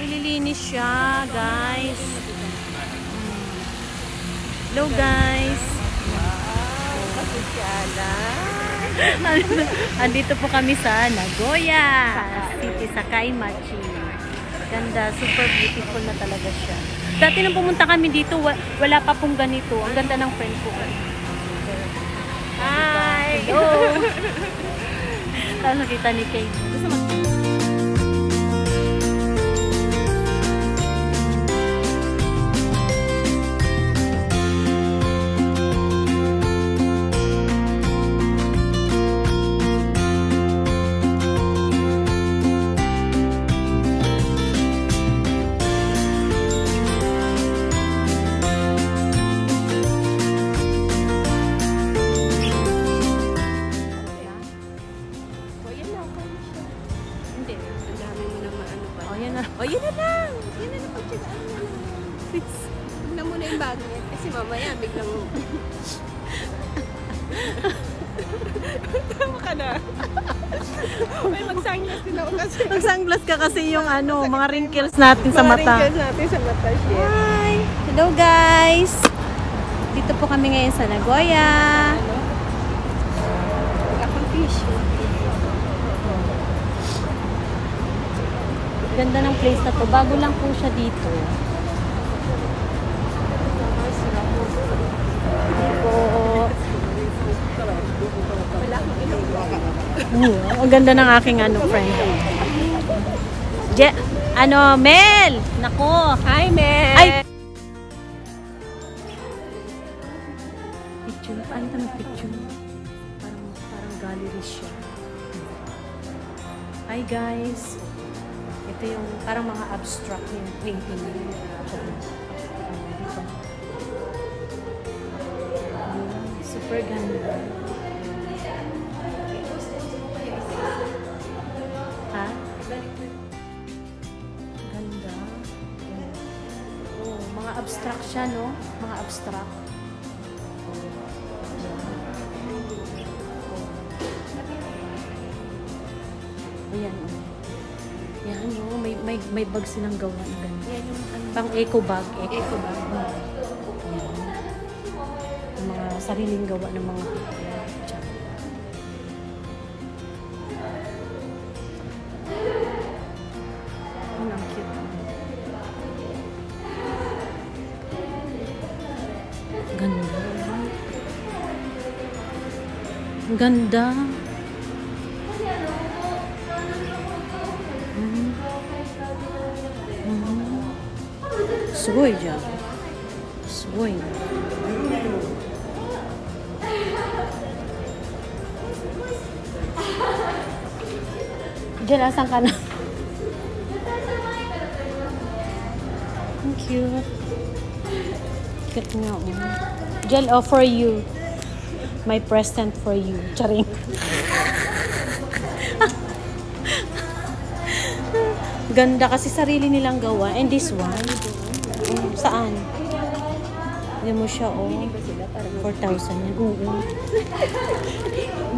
Nililinis siya, guys. Hello, guys. Andito po kami sa Nagoya City, sa Kaimachi. Ganda, super beautiful na talaga siya. Dati nung pumunta kami dito, wala pa pong ganito. Ang ganda ng friend ko. Hi! Hello! Tapos nakita ni Kate. O, yun na lang. Yun na lang. Pagtsagaan na lang. Huwag na muna yung bagay. Kasi mamaya, biglang... Tama ka na. May mag-sunglass din ako kasi. Mag-sunglass ka kasi yung ano, mga wrinkles natin sa mata. Mga wrinkles natin sa mata. Hi! Hello, guys! Dito po kami ngayon sa Nagoya. Akong tissue. Ganda ng place na to. Bago lang po siya dito. Ang ganda ng aking friend. Mel! Nako! Hi, Mel! Ay! Picture. Paano ito mag-picture? Parang gallery siya. Hi, guys! Ito yung parang mga abstract yung painting. Super ganda. Ha? Ganda. Oh, mga abstract siya, no? Mga abstract. Ayan, yan, no? May bag silang gawa ng ganito. Yan yung pang eco bag. Eco bag. Yan. Yung mga sariling gawa ng mga ang cute. Ganda. Ang ganda. Sugoy dyan. Sugoy. Diyan, asan ka na? Ang cute. Cute nga, oh. Diyan, for you. My present for you. Charing. Ganda kasi sarili nilang gawa. And this one, saan? Yan mo siya, oh. 4,000 yan. Oo.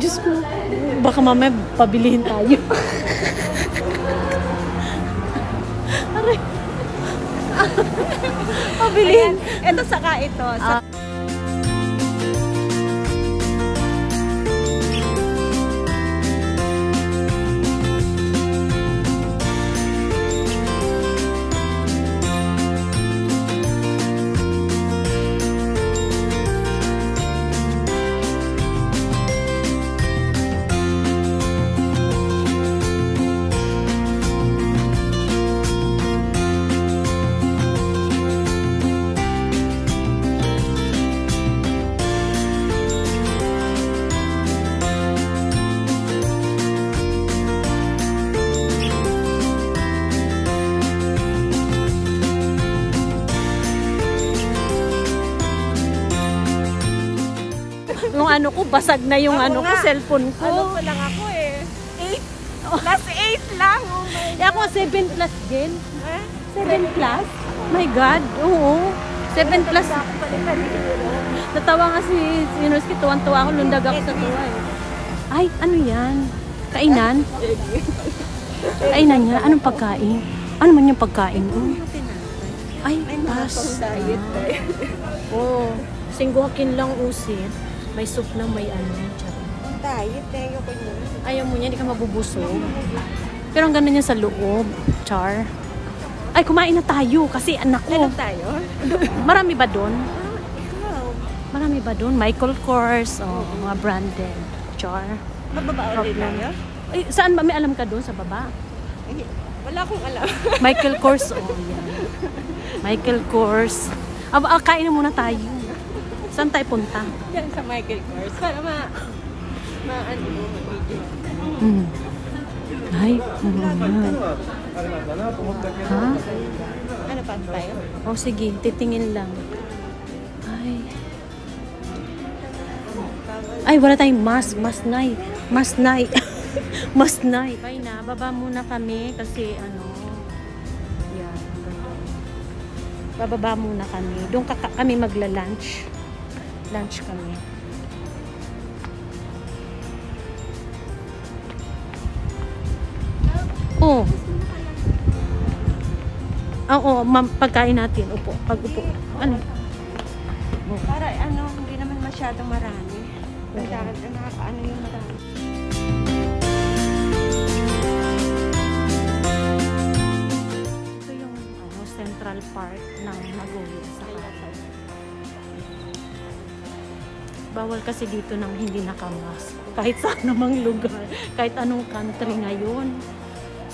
Diyos ko. Baka mamaya pabilihin tayo. Aray. Pabilihin. Ito saka ito. Yung ano ko, basag na yung ano ko, cellphone ko. Ano pa lang ako eh. 8. Last 8. days lang. Oh my Eh ako 7 plus din. God. 7 plus? My God, oo. 7 plus. Natawa nga si Inoski, tuwang-tuwa ako, lundag ako sa tuwa eh. Ay, ano yan? Kainan? Kainan niya? Anong pagkain? Ano man yung pagkain? Ay, pas. Diet tayo. Oo. Singguhakin lang usit. May soup na may ano. Charot. Diet tayo ko niya. Ayaw mo niya, hindi ka mabubusog. Pero ang ganda niya sa loob. Char. Ay, kumain na tayo kasi anak ko. Lalog tayo? Marami ba doon? Ikaw. Marami ba doon? Michael Kors, mga branded. Char. Mababa ulit tayo? Ay, saan ba? May alam ka doon sa baba? Eh, wala akong alam. Michael Kors, yan. Michael Kors. Kain na muna tayo. Saan tayo punta? Diyan sa Michael Kors. Para ano mo, ma-video. Ay, ha? Ano pa tayo? Oh, sige, titingin lang. Ay, wala tayong masnay. Masnay. Bye na, baba muna kami kasi yan. Bababa muna kami. Doon kami magla-lunch. Lunch kami. Oh. Oo, pagkain natin. Upo. Pag-upo. Ano? Oh. Para hindi naman masyadong marami. Nakakaano yung marami. Ito yung Central Park ng Nagoya sa Pasay. Bawal kasi dito nang hindi nakamas. Kahit saan namang lugar. Kahit anong country ngayon.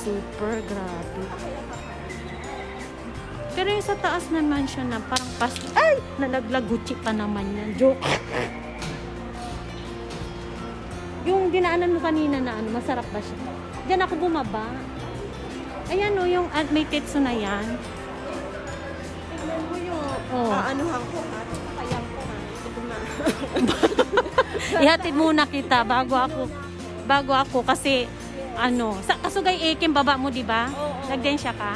Super grabe. Pero yung sa taas naman siya na parang ay! Nalaglag Gucci pa naman yan. Joke. Yung dinaanan mo kanina na masarap ba siya? Diyan ako bumaba. Ayan yung may tetsu na yan. Tignan mo yung aanuhan ko ha. Kayang ko ha. Ihatid muna kita bago ako kasi sa Kasugay Ekim baba mo, di ba? Oo. Nagdensya ka?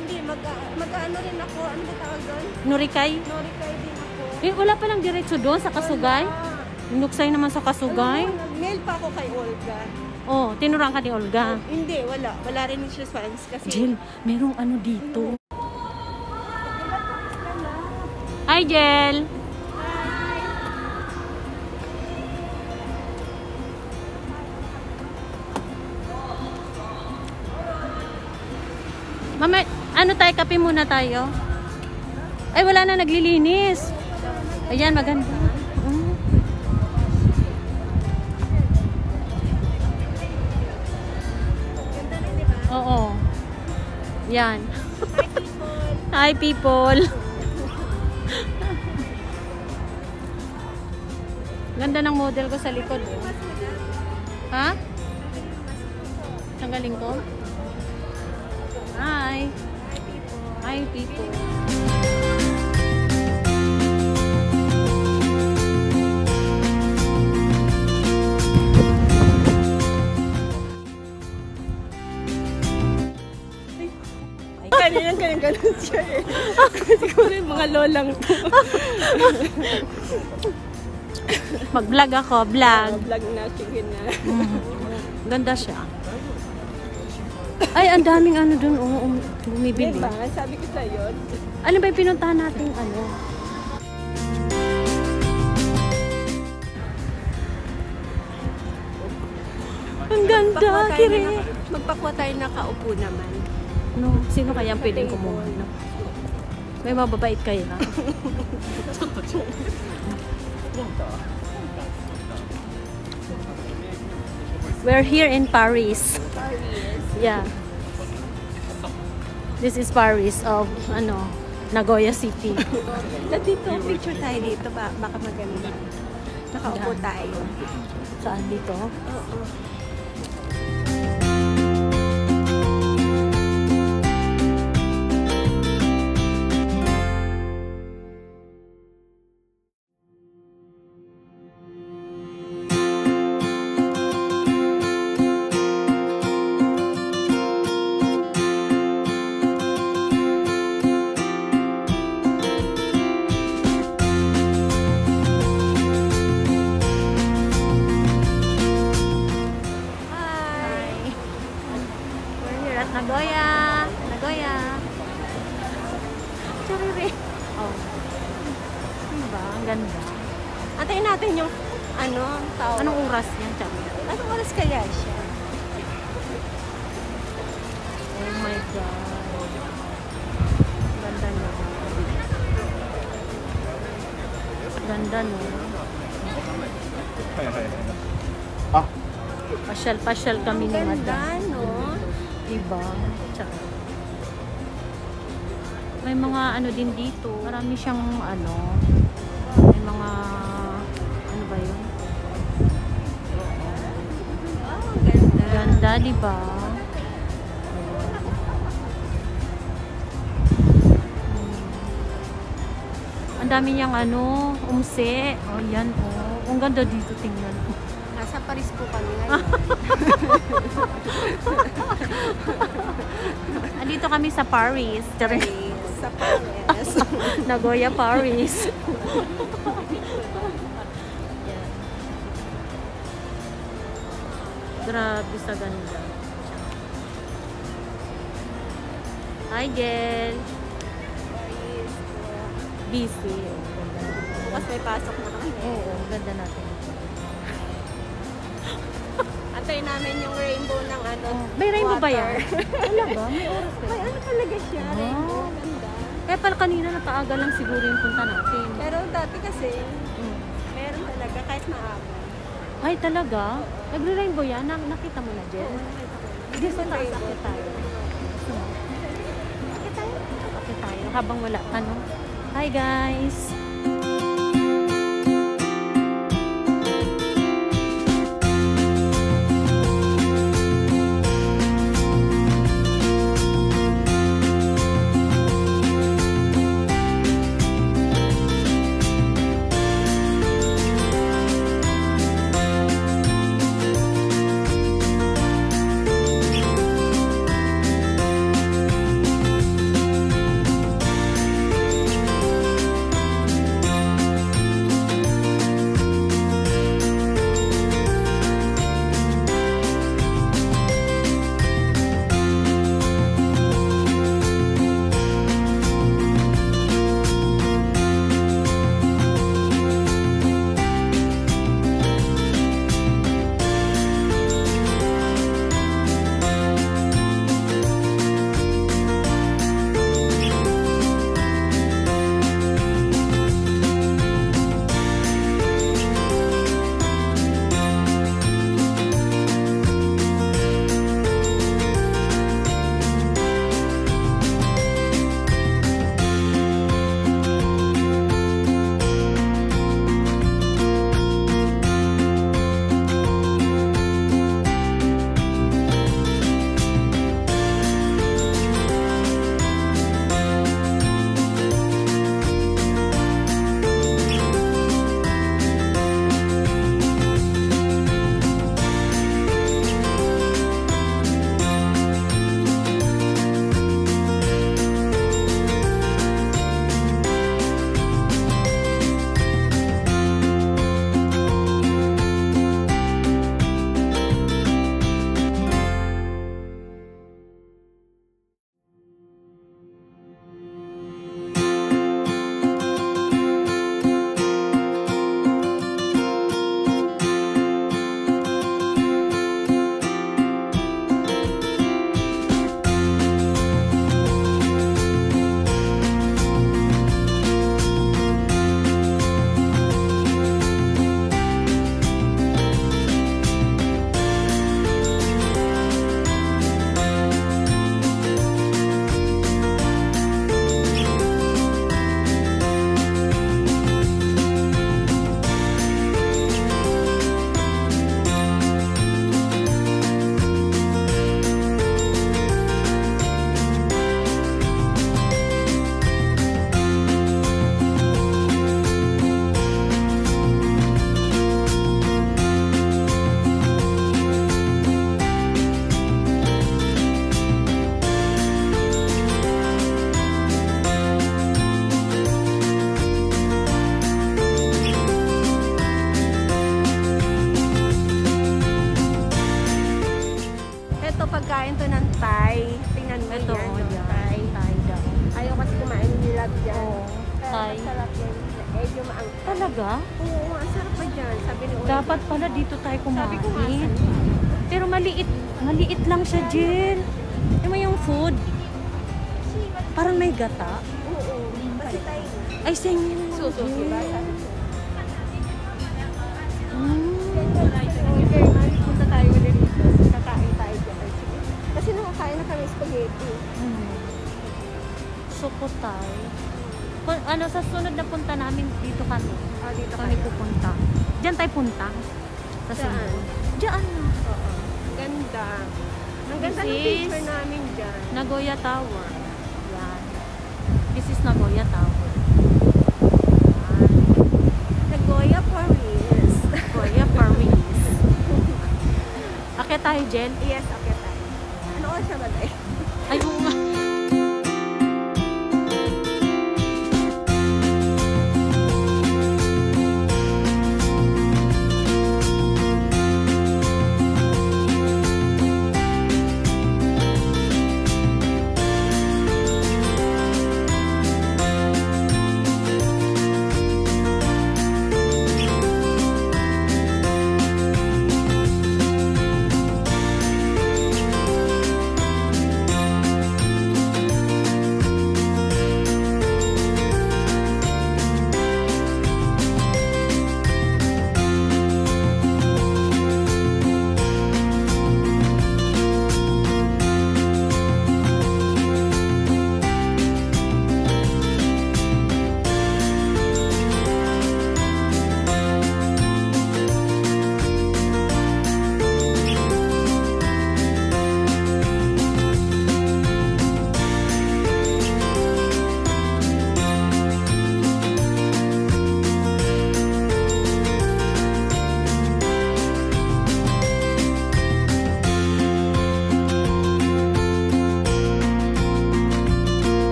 Hindi, mag-ano rin ako. Ano ba tawag doon? Norikay? Norikay din ako. Eh, wala palang diretso doon sa Kasugay? Nuksay naman sa Kasugay? Mail pa ako kay Olga. Oh, tinurang ka ni Olga. Hindi, wala. Wala rin yung response kasi. Jill, merong dito. Hi, Jill. Mama, tayo? Kape muna tayo. Ay, wala na naglilinis. Ayan, maganda. Oo. Yan. Hi, people. Ganda ng model ko sa likod. Ha? Tanggalin ko? Hi. Hi, people. Kanina ganun siya eh. Siguro yung mga lolang to. Mag-vlog ako, vlog. Vlog na, sige na. Ganda siya. Ay, ang daming dun, bumibili. Diba? Sabi ko sa'yo. Ano ba yung pinuntahan natin Ang ganda, kiri. Magpakuha tayo nakaupo naman. No, sino kaya ang pwedeng kumuha? No? May mababait kaya. We're here in Paris. Yeah. This is Paris of Nagoya City. Dito, picture tayo dito. Baka maganda. Nakaupo tayo. Saan dito? Oo. Nagoya! Nagoya! Charire! Oh. Diba? Ang ganda. Antayin natin yung tao. Anong oras yan, Charire? Anong oras kaya siya? Oh my God. Ganda no. Ganda no. Ah, Pasyal-pasyal kami ni Ganda, Madam. no? Diba? Tsaka. May mga ano din dito. Marami siyang may mga ano ba yun? Oh, ganda. Ganda, diba? Ang dami niyang umse. Oh, yan, oh. Ang ganda dito, tingnan. Nasa Paris po kami ngayon. Andito kami sa Paris. Sa Paris. Nagoya, Paris. Yan. Grabe sa ganda. Hi, Jel. Paris. Busy. Bukas may pasok na kami. Oo, ganda natin. Antayin namin yung rainbow ng May rainbow ba water. yan? Talaga? May oras May eh. talaga siya, Ah. rainbow. Ganda. Kaya pala kanina napaaga lang siguro yung punta natin. Pero dati kasi, Mm. meron talaga kahit maaga. Ay, talaga? Nagre-rainbow yan? Nakita mo na, Jen? Hindi sa taas, akit tayo. Gusto mo? Akit tayo. Habang wala ka, no? Hi, guys! Masarap yan. Medyo maang. Talaga? Oo, ang sarap pa dyan. Sabi ni Uli. Dapat pala dito tayo Sabi ko nga kumain. sa'yo. Pero maliit lang siya, Jill. Ano mo yung food? Parang may gata. Oo. Kasi tayo. Ay, singin. Suso, diba? Mm. Punta tayo ulit dito. Kakain tayo dyan. Ay, sige. Kasi nakakain na kami spaghetti. Sukotay. Ano, sa sunod na punta namin, dito kami. Ah, dito Kami kayo. pupunta. Diyan tayo punta. Sa Saan? sunod. Diyan. Oo. Ganda. Ang ganda ng This is picture namin dyan. Nagoya Tower. Yan. This is Nagoya Tower. Yan. Nagoya, Paris. Nagoya Paris. Akit tayo, Jen. Yes, okay tayo. Ano oras siya ba tayo? Ay, oo nga.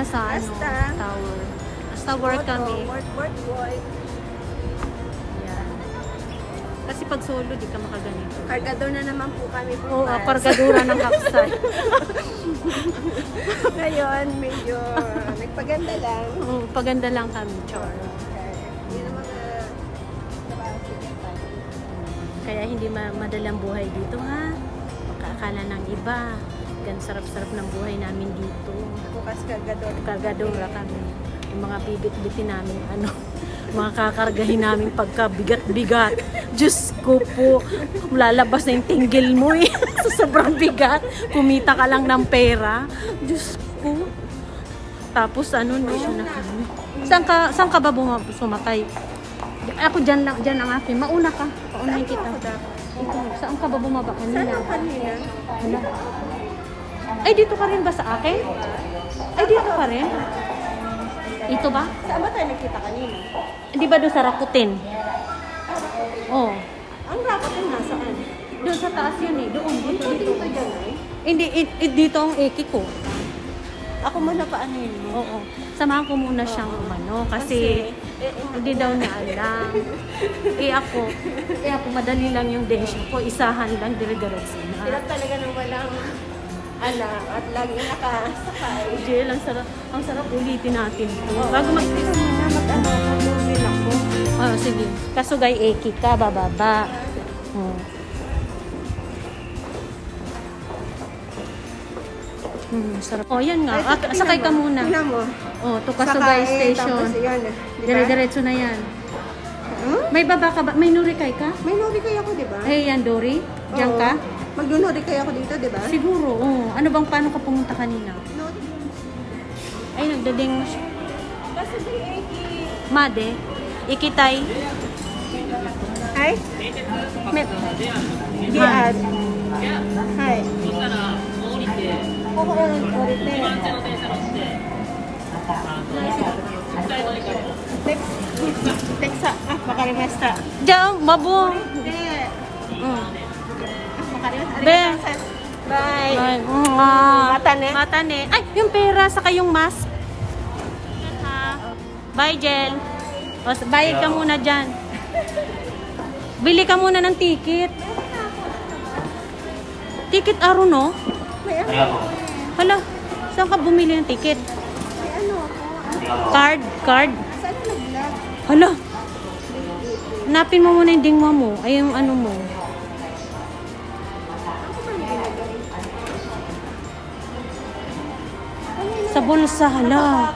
sa ano, Asta. tower. Asta work kami. Work. Yan. Kasi pag solo, di ka makaganito. Cargador na naman po kami po. Oo, kargadura ng kapsay. Ngayon, medyo nagpaganda lang. Oo, paganda lang kami, char. Hindi na mga trabaho sigatan. Kaya hindi madalang buhay dito, ha? Pagkaakala ng iba. Gan sarap-sarap ng buhay namin dito. Bukas cargador. Kargadura kami. Yung mga bibit-bitin namin, ano, mga kakargahin namin pagkabigat-bigat. Diyos ko po, lalabas na yung tinggil mo eh. Sa sobrang bigat. Kumita ka lang ng pera. Diyos ko. Tapos ano, no? Saan ka ba sumakay? Ako dyan lang, dyan ang akin. Mauna ka. Paunahin kita. Saan ka ba bumaba kanina? Saan kanina? Hala. Ay, dito ka rin ba sa akin? Ay, dito ka rin? Ito ba? Saan ba tayo nagkita kanina? Hindi ba doon sa Rakuten? Oo. Ang Rakuten nasaan? Doon sa taas yun eh. Doon, dito. Dito dyan ay. Hindi, dito ang eki ko. Ako muna paanin mo. Oo. Samahan ko muna siyang umano kasi hindi daw niya alam. ako madali lang yung desyo ko. Isahan lang, dire-diretso na. Hirap talaga nang walang anak at lagi nakasakay. Jill, ang sarap ulitin natin. Bago Ito muna, mag-movie ako. Oh, sige. Kasugay eki ka, bababa. Oh. Sarap. Oh, yan nga. Sakay ka muna. Tingnan mo. Oh, to Kasugay Station. Tapos yan. Diba? Dire-diretso na yan. May baba ka ba? May nurikay ka? May norikay ako, di ba? Ay, yan, Dory. Diyan Oo. ka? Magdunurikay ako dito, di ba? Siguro, oh. Ano bang paano ka pumunta kanina? Ay, nagdading mo siya. Kasi di Eki. Made, ikitay. Hi? Diad. Hi. Oo, orite. Teksa. Makarimesta. Diyan, babo. Hindi. Makarimesta. Be. Bye. Ay, Matane. Matane. Ay, yung pera, saka yung mask. Bye, Jel. O, bayad ka muna dyan. Bili ka muna ng ticket. Ticket aro, no? May ano? Hala, saan ka bumili ng ticket? May ano ako? Card? Saan nag-vlog? Hala, hanapin mo muna yung dingwa mo. Ay, yung ano mo. Sa bulsa, hala.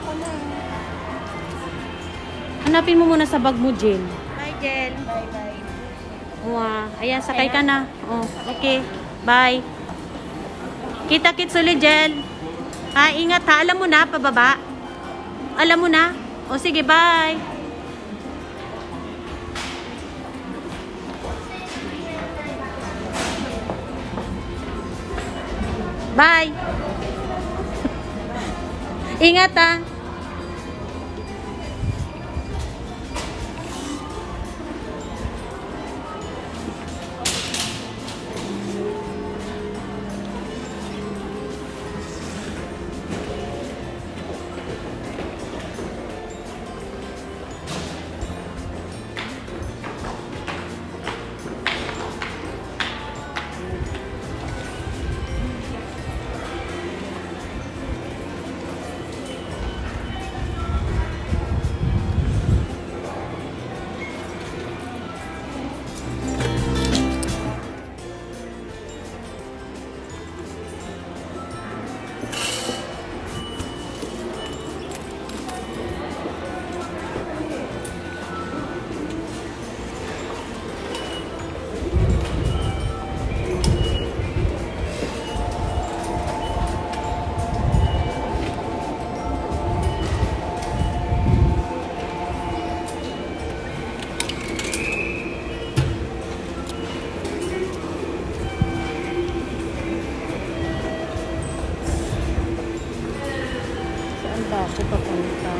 Hanapin mo muna sa bag mo, Jill. Bye, Jen. Bye. Wow. Ayan, sakay ka na. Oh, okay. Bye. Kita-kits ulit, Jill. Ha, ingat ha. Alam mo na, pababa. Alam mo na. O, sige, bye. Bye. Ingat ha. Saan ba ako papunta?